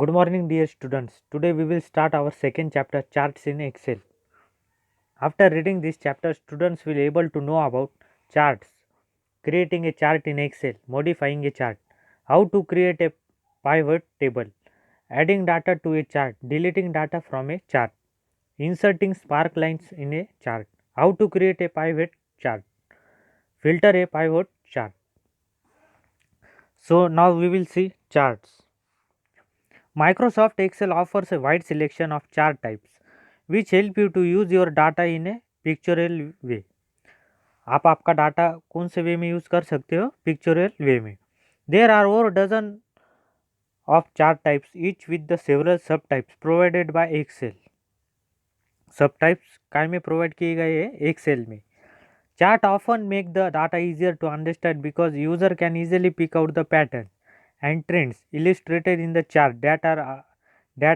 Good morning, dear students. Today we will start our second chapter, charts in Excel. After reading this chapter, students will able to know about charts, creating a chart in Excel, modifying a chart, how to create a pivot table, adding data to a chart, deleting data from a chart, inserting spark lines in a chart, how to create a pivot chart, filter a pivot chart. So now we will see charts. Microsoft Excel offers a wide selection of chart types which help you to use your data in a pictorial way. आप आपका data कौन से वे में use कर सकते हो? Pictorial way में. There are over dozen of chart types each with the several sub types provided by Excel. Sub types काय में प्रोवाइड किए गए हैं? एक्सेल में. Chart often make the data easier to understand because user can easily pick out the pattern and trends illustrated in the chart that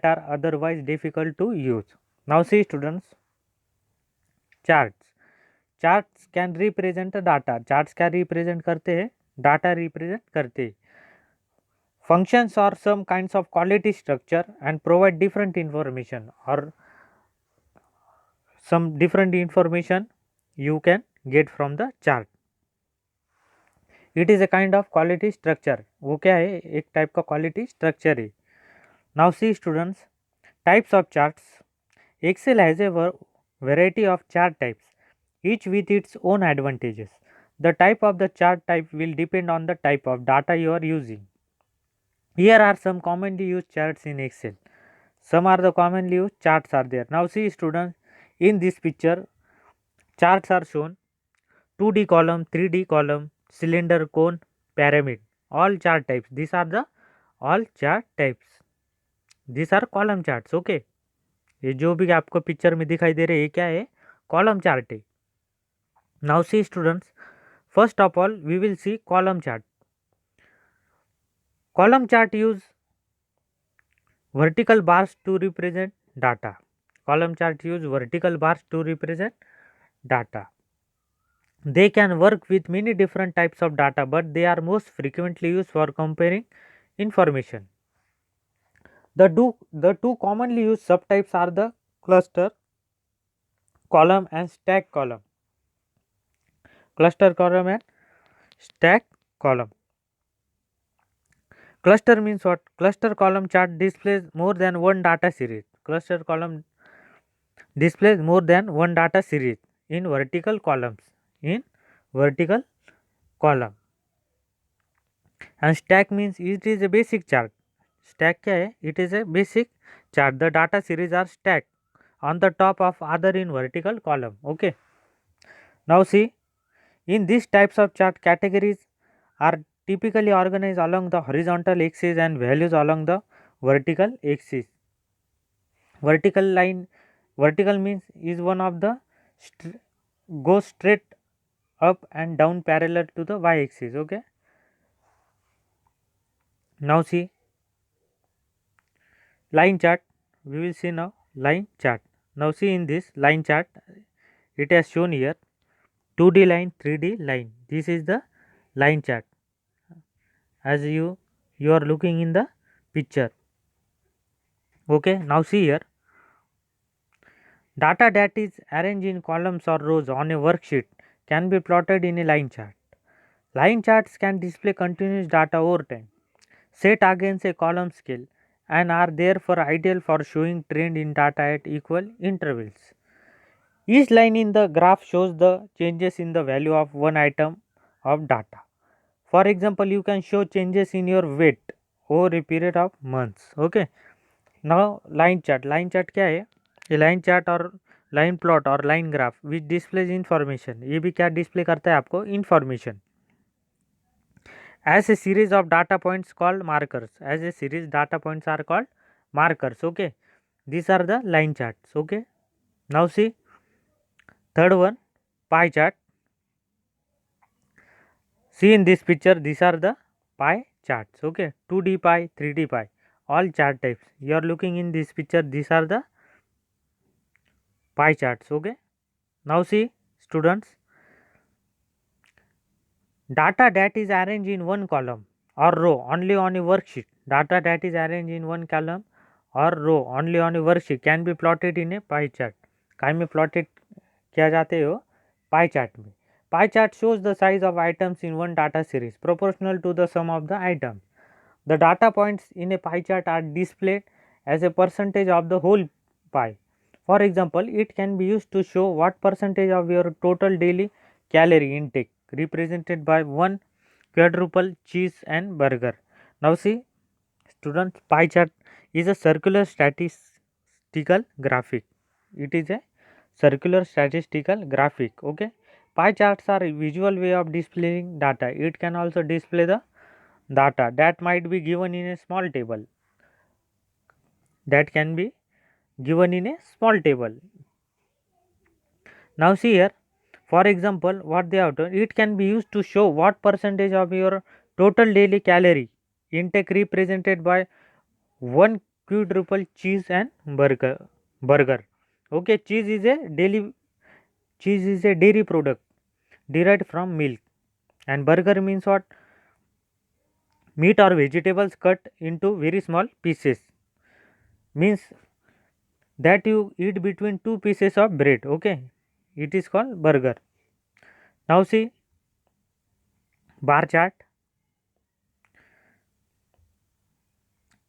are otherwise difficult to use. Now see students, charts. Charts can represent the data. Charts क्या represent करते हैं? Data represent करते हैं. Functions are some kinds of quality structure and provide different information or some different information you can get from the chart. It is a kind of quality structure. वो क्या है? एक type का quality structure है. Now see students, types of charts. Excel has a variety of chart types, each with its own advantages. The type of the chart type will depend on the type of data you are using. Here are some commonly used charts in Excel. Some are the commonly used charts are there. Now see students, in this picture, charts are shown. 2D column, 3D column, cylinder, cone, pyramid. All chart types. These are the all chart types. These are column charts. Okay. ये जो भी आपको picture में दिखाई दे रहे हैं ये क्या है? कॉलम चार्ट है. Now see students, first of all we will see column chart. Column chart use vertical bars to represent data. Column chart use vertical bars to represent data. They can work with many different types of data, but they are most frequently used for comparing information. The two commonly used subtypes are the cluster column and stack column. Cluster column and stack column. Cluster means what? Cluster column chart displays more than one data series. Cluster column displays more than one data series in vertical columns. In vertical column. And stack means it is a basic chart. Stack क्या है? It is a basic chart. The data series are stacked on the top of other in vertical column. Okay. Now see, in these types of chart, categories are typically organized along the horizontal axis and values along the vertical axis. Vertical line, vertical means is one of the goes straight up and down parallel to the y axis. Okay. Now see, line chart. We will see now line chart. Now see, in this line chart, it has shown here 2D line, 3D line. This is the line chart as you are looking in the picture. Okay. Now see here, data that is arranged in columns or rows on a worksheet can be plotted in a line chart. Line charts can display continuous data over time, set against a column scale, and are therefore ideal for showing trend in data at equal intervals. Each line in the graph shows the changes in the value of one item of data. For example, you can show changes in your weight over a period of months. Okay. Now line chart. Line chart क्या है? ये line chart और line plot और line graph which displays information. ये भी क्या display करता है आपको? Information. As a series of data points called markers. As a series data points are called markers. Okay. These are the line charts. Okay. Now see, third one, pie chart. See in this picture, these are the pie charts. Okay. 2D pie, 3D pie, all chart types. You are looking in this picture, these are the pie charts. Okay. Now see students, data that is arranged in one column or row only on a worksheet. Data that is arranged in one column or row only on a worksheet can be plotted in a pie chart. काय में plotted किया जाते हो? Pie chart में. Pie chart shows the size of items in one data series proportional to the sum of the items. The data points in a pie chart are displayed as a percentage of the whole pie. For example, it can be used to show what percentage of your total daily calorie intake represented by one quadruple cheese and burger. Now see students, pie chart is a circular statistical graphic. It is a circular statistical graphic. Okay, pie charts are a visual way of displaying data. It can also display the data that might be given in a small table. That can be given in a small table. Now see here, for example, what they have done, it can be used to show what percentage of your total daily calorie intake represented by one quadruple cheese and burger. Okay, cheese is a dairy product derived from milk, and burger means what? Meat or vegetables cut into very small pieces, means that you eat between two pieces of bread. Okay, it is called burger. Now see bar chart.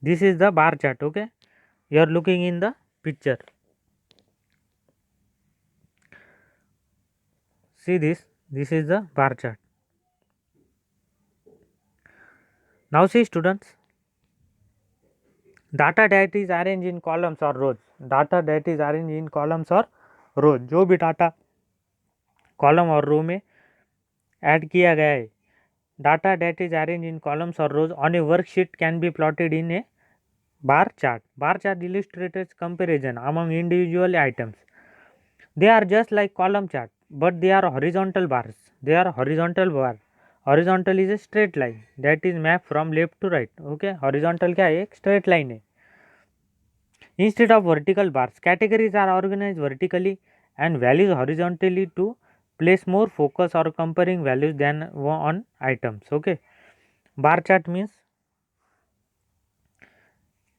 This is the bar chart. Okay, you are looking in the picture. See this is the bar chart. Now see students, data that is arranged in columns or rows. Data that is arranged in columns or rows. जो भी data column और रो में add किया गया है, data that is arranged in columns or rows on a worksheet can be plotted in a bar chart. Bar chart illustrates comparison among individual items. They are just like column chart, but they are horizontal bars. They are horizontal bar. Horizontal is a straight line that is mapped from left to right. Okay, horizontal क्या है? एक straight line है. Instead of vertical bars, categories are organized vertically and values horizontally to place more focus or comparing values than on items. Okay, bar chart means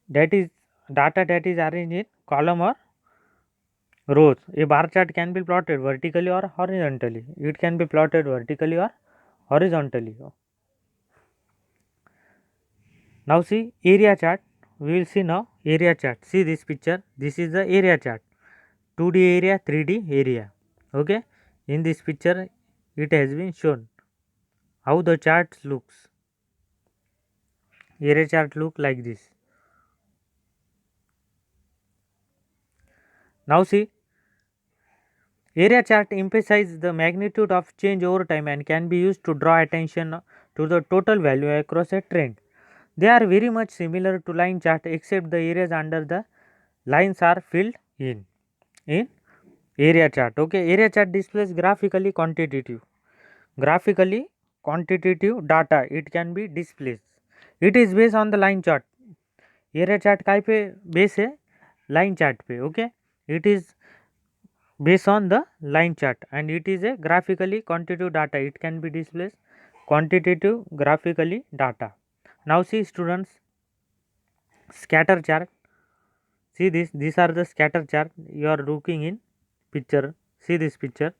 that is data that is arranged in column or rows. A bar chart can be plotted vertically or horizontally. It can be plotted vertically or horizontally. Now see area chart. We will see now area chart. See this picture. This is the area chart. 2D area, 3D area. Okay. In this picture, it has been shown how the chart looks. Area chart look like this. Now see, area chart emphasizes the magnitude of change over time and can be used to draw attention to the total value across a trend. They are very much similar to line chart except the areas under the lines are filled in area chart. Okay, area chart displays graphically quantitative data. It can be displayed. It is based on the line chart. Area chart काय पे base है? Line chart पे. Okay, it is based on the line chart and it is a graphically quantitative data. It can be displayed quantitative graphically data. Now see students, scatter chart. See this, these are the scatter chart you are looking in picture. See this picture.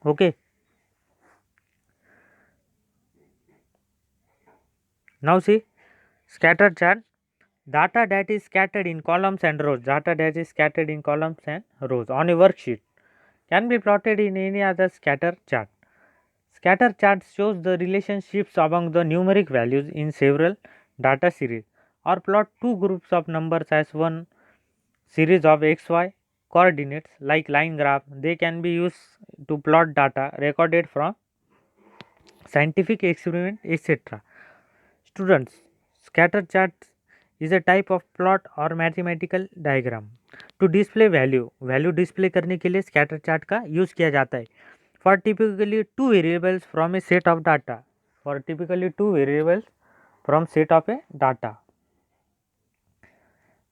Okay, now see scatter chart. Data that is scattered in columns and rows. Data that is scattered in columns and rows on a worksheet can be plotted in any other scatter chart. Scatter chart shows the relationships among the numeric values in several data series or plot two groups of numbers as one series of xy coordinates like line graph. They can be used to plot data recorded from scientific experiment, etc. Students, scatter charts is a type of plot or mathematical diagram to display value display करने के लिए scatter chart का use किया जाता है for typically two variables from a set of data.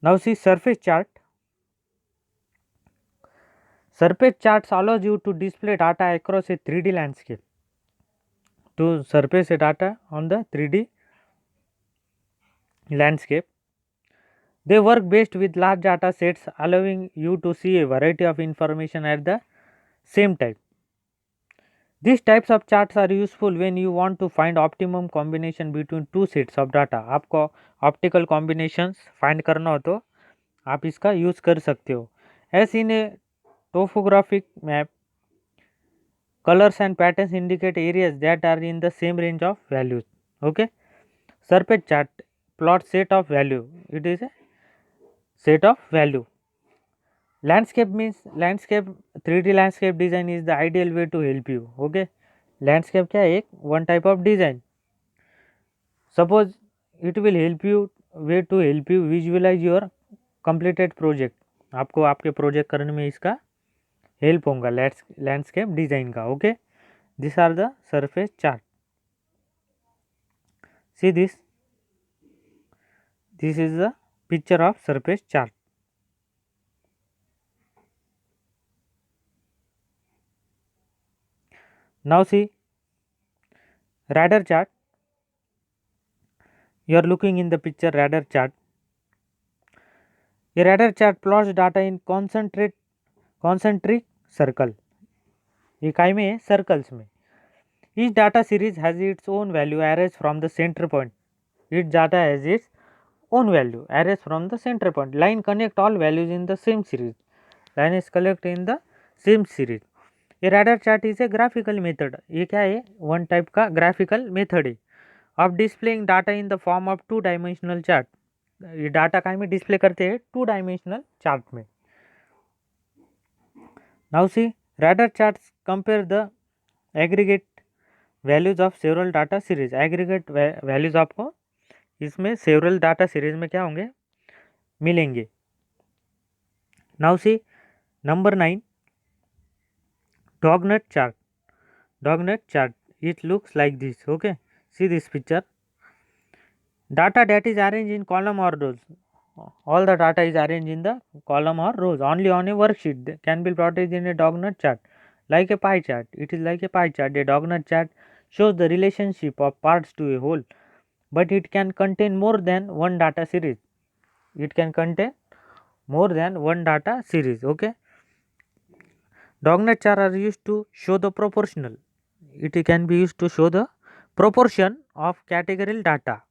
Now see surface chart. Surface charts allows you to display data across a 3D landscape. to surface a data on the 3D landscape. They work best with large data sets, allowing you to see a variety of information at the same time. These types of charts are useful when you want to find optimum combination between two sets of data. आपको optical combinations find करना हो तो आप इसका use कर सकते हो. As in a topographic map, colors and patterns indicate areas that are in the same range of values. Okay. Surface chart plot set of value. It is a set of value. Landscape means landscape 3D landscape design is the ideal way to help you. Okay. Landscape क्या है? एक one type of design. Suppose it will help you way to help you visualize your completed project. आपको आपके project करने में इसका help होगा landscape design का. Okay. This are the surface chart. See this is the picture of surface chart. Now see radar chart. You are looking in the picture radar chart. A radar chart plots data in concentric circle. ये काय में है? Circles में. Each data series has its own value arrays from the center point. Each data has its own value arrays from the center point. Line connect all values in the same series. Line is collected in the same series. ये radar chart is a graphical method. ये क्या है? One type का graphical method है of displaying data in the form of two dimensional chart. ये data काय में display करते हैं? टू डायमेंशनल चार्ट में. Now C radar charts compare the aggregate values of several data series. aggregate values आपको इसमें several data series में क्या होंगे? मिलेंगे. Now see number 9 dog nut chart. Dog nut chart, it looks like this. Okay, see this picture. Data that is arranged in column or rows. All the data is arranged in the column or rows only on a worksheet. They can be plotted in a dog nut chart like a pie chart. It is like a pie chart. A dog nut chart shows the relationship of parts to a whole, but it can contain more than one data series. It can contain more than one data series. Okay. Dog nut chart are used to show the proportional. It can be used to show the proportion of categorical data.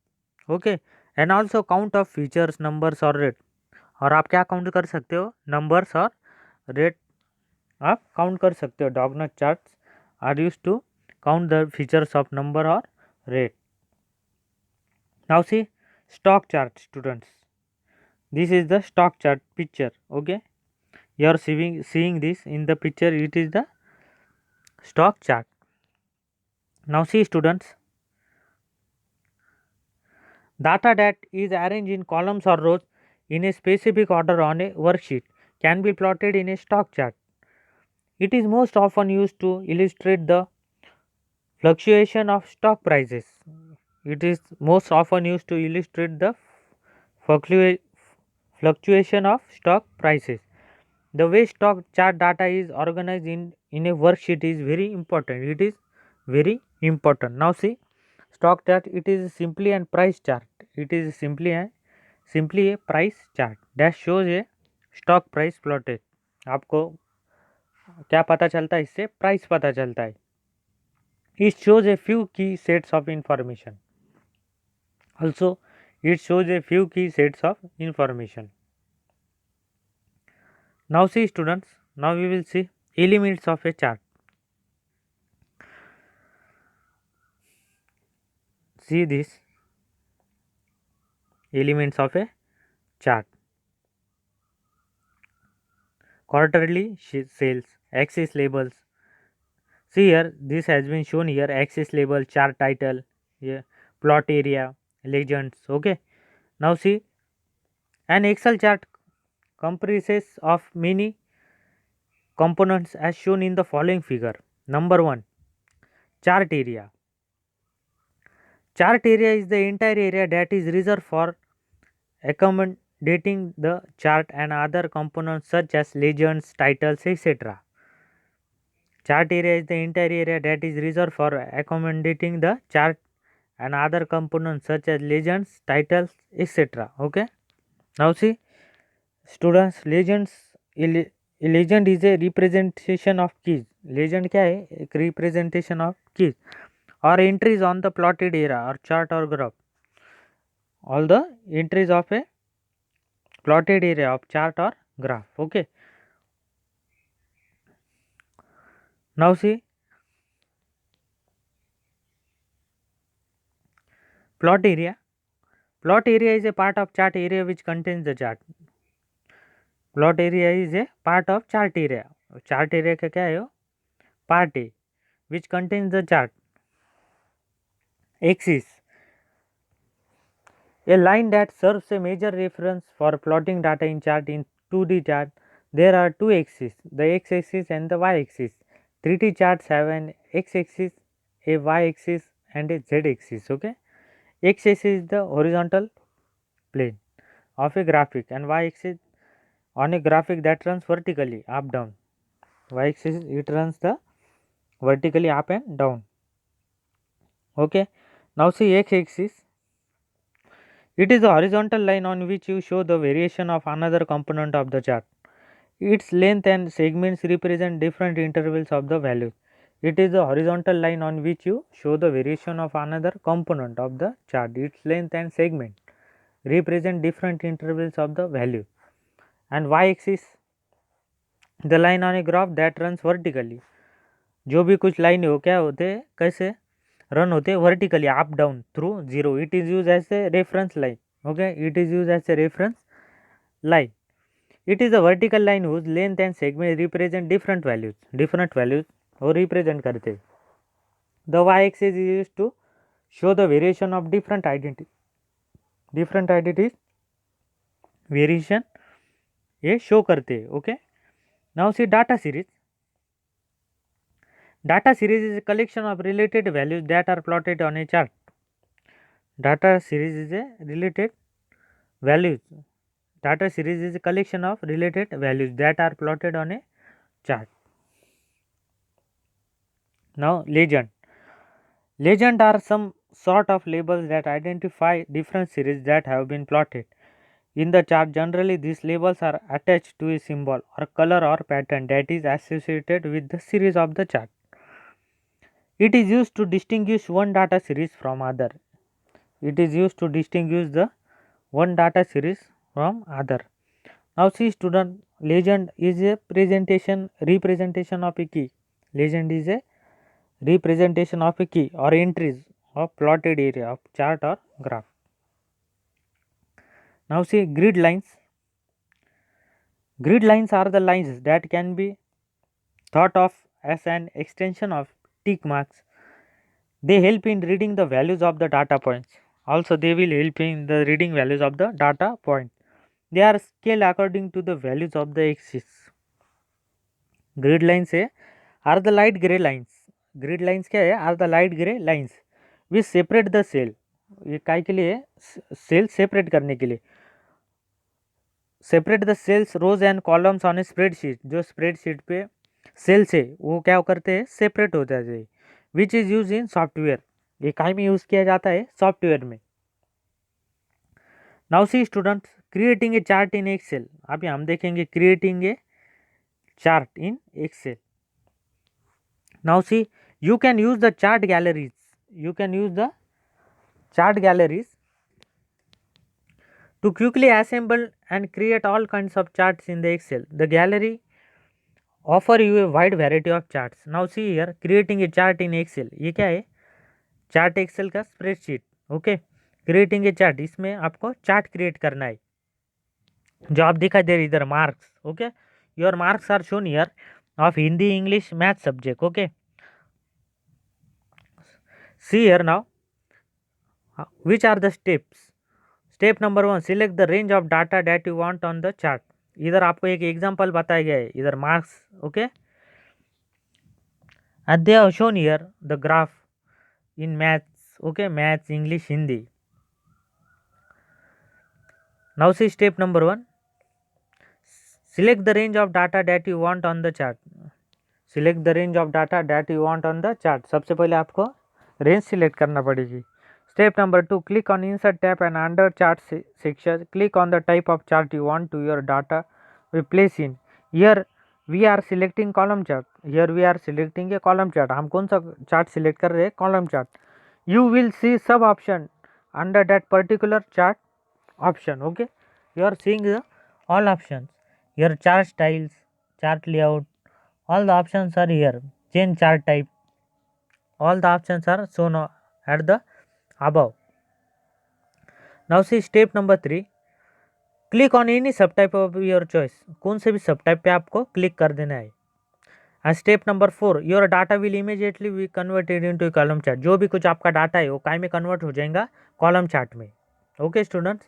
Okay. And also count of features, numbers और rate. और आप क्या count कर सकते हो? Numbers और rate आप count कर सकते हो. Doughnut charts are use to count the features of number और rate. Now see stock chart students. This is the stock chart picture. Okay. You are seeing this in the picture. It is the stock chart. Now see students, data that is arranged in columns or rows in a specific order on a worksheet can be plotted in a stock chart. It is most often used to illustrate the fluctuation of stock prices. It is most often used to illustrate the fluctuation of stock prices. The way stock chart data is organized in a worksheet is very important. It is very important. Now see stock chart. It is simply a price chart. It is simply a price chart that shows a stock price plotted. आपको क्या पता चलता है? इससे price पता चलता है. It shows a few key sets of information. Also, it shows a few key sets of information. Now see students, now we will see elements of a chart. See this elements of a chart. Quarterly sales, axis labels. See here, this has been shown here. Axis label, chart title, yeah, plot area, legends. Okay. Now see, an Excel chart comprises of many components as shown in the following figure. Number 1, chart area. Chart area is the entire area that is reserved for accommodating the chart and other components such as legends, titles, etc. Chart area is the entire area that is reserved for accommodating the chart and other components such as legends, titles, etc. Okay. Now see, students, a legend is a representation of keys. Legend क्या है? एक representation of keys or entries on the plotted area or chart or graph. All the entries of a plotted area of chart or graph. Okay. Now see, plot area. Plot area is a part of chart area which contains the chart. Plot area is a part of chart area. Chart area का क्या है वो? Part A, which contains the chart. Axis, a line that serves a major reference for plotting data in chart. In 2D chart, there are two axes, the x-axis and the y-axis. 3D charts have an x-axis, a y-axis and a z-axis. Okay, x-axis is the horizontal plane of a graphic and y-axis on a graphic that runs vertically up down. Y-axis it runs the vertically up and down. Okay, now see x-axis. It is the horizontal line on which you show the variation of another component of the chart. Its length and segments represent different intervals of the values. It is the horizontal line on which you show the variation of another component of the chart. Its length and segment represent different intervals of the value. And y-axis, the line on a graph that runs vertically. जो भी कुछ line हो क्या होते हैं, कैसे run होते हैं vertically up down through zero. It is use as a reference line. Okay, it is use as a reference line. It is a vertical line whose length and segment represent different values. Different values वो represent करते हैं. The y-axis is used to show the variation of different identities. Different identities variation ये show करते हैं. Okay. Now see data series. Data series is a collection of related values that are plotted on a chart. Data series is a related values. Data series is a collection of related values that are plotted on a chart. Now legend. Legend are some sort of labels that identify different series that have been plotted in the chart. Generally, these labels are attached to a symbol or color or pattern that is associated with the series of the chart. It is used to distinguish one data series from other. It is used to distinguish the one data series from other. Now see student, legend is a representation of a key. Legend is a representation of a key or entries of plotted area of chart or graph. Now see grid lines. Grid lines are the lines that can be thought of as an extension of tick marks. They help in reading the values of the data points. Also they will help in the reading values of the data point. They are scaled according to the values of the axis. Grid lines are the light gray lines. Grid lines क्या है? Are the light gray lines which separate the cell. ये काय के लिए? Cell separate करने के लिए. Separate the cells rows and columns on a spreadsheet. जो स्प्रेडशीट पे सेल्स है वो क्या करते हैं? सेपरेट हो जाते हैं. Which is use in software. ये काय में यूज किया जाता है? सॉफ्टवेयर में. Now see students, creating a chart in Excel. अभी हम देखेंगे creating a chart in Excel. Now see, you can use the chart galleries. You can use the chart galleries to quickly assemble and create all kinds of charts in the Excel. The gallery offer you a wide variety of charts. Now see here, creating a chart in Excel. ये क्या है? Chart Excel का spreadsheet. Okay, creating a chart, इसमें आपको chart create करना है. जो आप दिखाई दे रहे इधर marks. Okay, your marks are shown here of Hindi, English, math subject. Okay, see here now, which are the steps. Step number 1, select the range of data that you want on the chart. इधर आपको एक example बताया गया है, इधर marks. Okay, and they have shown here the graph in maths. Okay, maths, English, Hindi. Now see step number 1, select the range of data that you want on the chart. Select the range of data that you want on the chart. सबसे पहले आपको range select करना पड़ेगी। Step number 2, click on insert tab and under chart section click on the type of chart you want to your data we place in. Here we are selecting column chart. Here we are selecting a column chart. हम कौन सा chart select कर रहे हैं? Column chart. You will see सब option under that particular chart option. Okay, you are seeing the all options. Your chart styles, chart layout, all the options are here. Change chart type, all the options are shown at the above. Now see step number 3, click on any subtype of your choice. कौन से भी subtype पे आपको click कर देना है। And step number 4, your data will immediately be converted into a column chart. जो भी कुछ आपका डाटा है वो काय में कन्वर्ट हो जाएगा? कॉलम चार्ट में। Okay students,